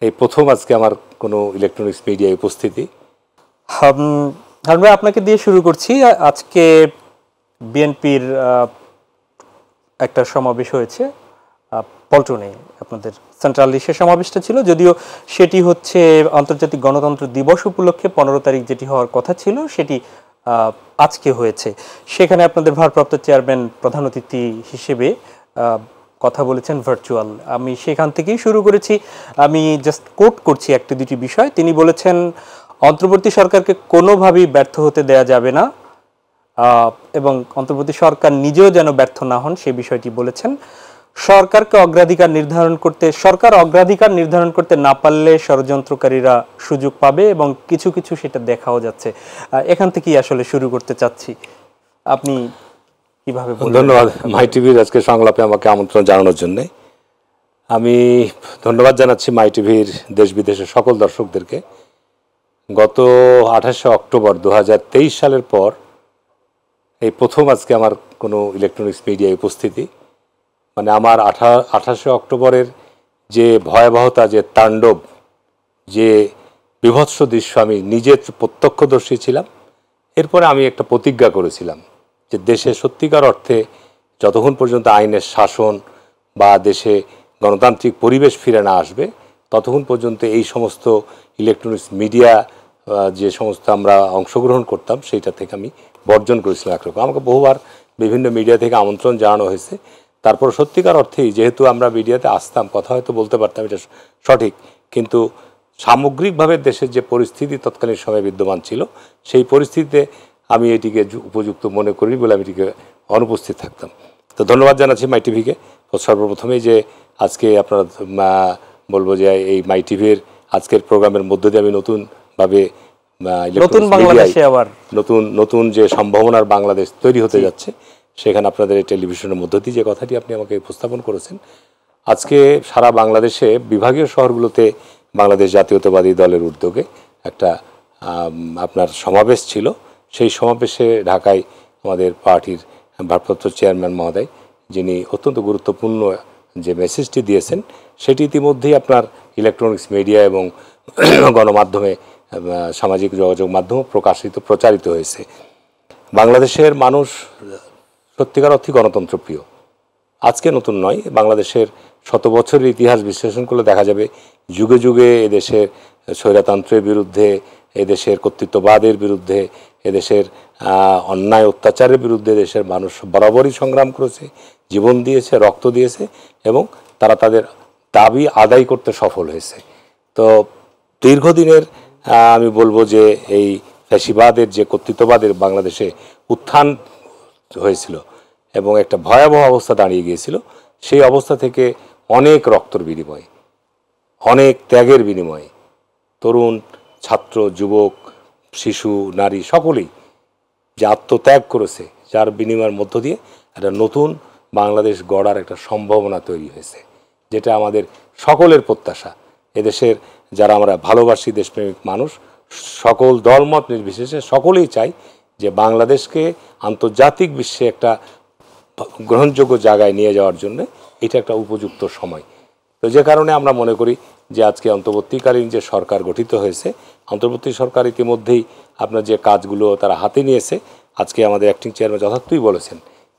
এই প্রথম আজকে আমার কোনো ইলেকট্রনিক্স মিডিয়ায় উপস্থিতি। হারুন ভাই, আপনাকে দিয়ে শুরু করছি। আজকে বিএনপির একটা সমাবেশ হয়েছে পল্টনে, আপনাদের সেন্ট্রাল লিস্টের সমাবেশটা ছিল, যদিও সেটি হচ্ছে আন্তর্জাতিক গণতন্ত্র দিবস উপলক্ষে 15 তারিখ যেটি হওয়ার কথা ছিল সেটি আজকে হয়েছে। সেখানে আপনাদের ভারপ্রাপ্ত চেয়ারম্যান প্রধান অতিথি হিসেবে কথা বলেছেন ভার্চুয়াল। আমি সেখান থেকেই শুরু করেছি। আমি জাস্ট কোট করছি একটি দুটি বিষয়। তিনি বলেছেন অন্তর্বর্তী সরকারকে কোনোভাবেই ব্যর্থ হতে দেয়া যাবে না, এবং অন্তর্বর্তী সরকার নিজেও যেন ব্যর্থ না হন সেই বিষয়টি বলেছেন। সরকার অগ্রাধিকার নির্ধারণ করতে না পারলে ষড়যন্ত্রকারীরা সুযোগ পাবে, এবং কিছু কিছু সেটা দেখাও যাচ্ছে। এখান থেকেই আসলে শুরু করতে চাচ্ছি, আপনি কিভাবে বলবেন? ধন্যবাদ মাই টিভির আজকে সংলাপে আমাকে আমন্ত্রণ জানানোর জন্য। আমি ধন্যবাদ জানাচ্ছি মাই টিভির দেশ বিদেশের সকল দর্শকদেরকে। গত 28শে অক্টোবর 2023 সালের পর এই প্রথম আজকে আমার কোনো ইলেকট্রনিক্স মিডিয়ায় উপস্থিতি। মানে আমার 28শে অক্টোবরের যে ভয়াবহতা, যে তাণ্ডব, যে বিভৎস দৃশ্য আমি নিজে প্রত্যক্ষদর্শী ছিলাম। এরপরে আমি একটা প্রতিজ্ঞা করেছিলাম যে দেশে সত্যিকার অর্থে যতক্ষণ পর্যন্ত আইনের শাসন বা দেশে গণতান্ত্রিক পরিবেশ ফিরে না আসবে ততক্ষণ পর্যন্ত এই সমস্ত ইলেকট্রনিক্স মিডিয়া যে সমস্ত আমরা অংশগ্রহণ করতাম সেইটা থেকে আমি বর্জন করেছিলাম একরকম। আমাকে বহুবার বিভিন্ন মিডিয়া থেকে আমন্ত্রণ জানানো হয়েছে। তারপর সত্যিকার অর্থেই যেহেতু আমরা মিডিয়াতে আসতাম, কথা হয়তো বলতে পারতাম, এটা সঠিক, কিন্তু সামগ্রিকভাবে দেশের যে পরিস্থিতি তৎকালীন সময়ে বিদ্যমান ছিল সেই পরিস্থিতিতে আমি এটিকে উপযুক্ত মনে করি বলে আমি এটিকে অনুপস্থিত থাকতাম। তো ধন্যবাদ জানাচ্ছি মাই টিভিকে সর্বপ্রথমেই যে আজকে আপনারা বলবো যে এই মাই টিভির আজকের প্রোগ্রামের মধ্য দিয়ে আমি নতুনভাবে নতুন যে সম্ভাবনার বাংলাদেশ তৈরি হতে যাচ্ছে সেখানে আপনাদের এই টেলিভিশনের মধ্য দিয়ে যে কথাটি আপনি আমাকে উপস্থাপন করেছেন। আজকে সারা বাংলাদেশে বিভাগীয় শহরগুলোতে বাংলাদেশ জাতীয়তাবাদী দলের উদ্যোগে একটা আপনার সমাবেশ ছিল। সেই সমাবেশে ঢাকায় আমাদের পার্টির ভারপ্রাপ্ত চেয়ারম্যান মহোদয়, যিনি অত্যন্ত গুরুত্বপূর্ণ যে মেসেজটি দিয়েছেন সেটি ইতিমধ্যেই আপনার ইলেকট্রনিক্স মিডিয়া এবং গণমাধ্যমে, সামাজিক যোগাযোগ মাধ্যম প্রচারিত হয়েছে। বাংলাদেশের মানুষ সত্যিকার অর্থে গণতন্ত্রপ্রিয়। আজকে নতুন নয়, বাংলাদেশের শত বছরের ইতিহাস বিশ্লেষণ করলে দেখা যাবে যুগে যুগে এদেশের স্বৈরতন্ত্রের বিরুদ্ধে, এদেশের কর্তৃত্ববাদের বিরুদ্ধে, এদেশের অন্যায় অত্যাচারের বিরুদ্ধে দেশের মানুষ বরাবরই সংগ্রাম করেছে, জীবন দিয়েছে, রক্ত দিয়েছে, এবং তারা তাদের দাবি আদায় করতে সফল হয়েছে। তো দীর্ঘদিনের আমি বলবো যে এই ফ্যাসিবাদের যে কর্তৃত্ববাদের বাংলাদেশে উত্থান হয়েছিল এবং একটা ভয়াবহ অবস্থা দাঁড়িয়ে গিয়েছিল, সেই অবস্থা থেকে অনেক রক্তর বিনিময়ে, অনেক ত্যাগের বিনিময়ে তরুণ, ছাত্র, যুবক, শিশু, নারী সকলেই যে আত্মত্যাগ করেছে, যার বিনিময়ের মধ্য দিয়ে একটা নতুন বাংলাদেশ গড়ার একটা সম্ভাবনা তৈরি হয়েছে, যেটা আমাদের সকলের প্রত্যাশা। এদেশের যারা আমরা ভালোবাসি, দেশপ্রেমিক মানুষ, সকল দলমত নির্বিশেষে সকলেই চাই যে বাংলাদেশকে আন্তর্জাতিক বিশ্বে একটা গ্রহণযোগ্য জায়গায় নিয়ে যাওয়ার জন্য এটা একটা উপযুক্ত সময়। তো যে কারণে আমরা মনে করি যে আজকে অন্তর্বর্তীকালীন যে সরকার গঠিত হয়েছে, অন্তর্বর্তী সরকার ইতিমধ্যেই আপনার যে কাজগুলো তারা হাতে নিয়েছে, আজকে আমাদের অ্যাক্টিং চেয়ারম্যান যথার্থই বলেছেন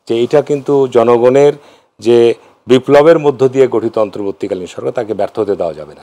যে এটা কিন্তু জনগণের যে বিপ্লবের মধ্য দিয়ে গঠিত অন্তর্বর্তীকালীন সরকার, তাকে ব্যর্থ হতে দেওয়া যাবে না।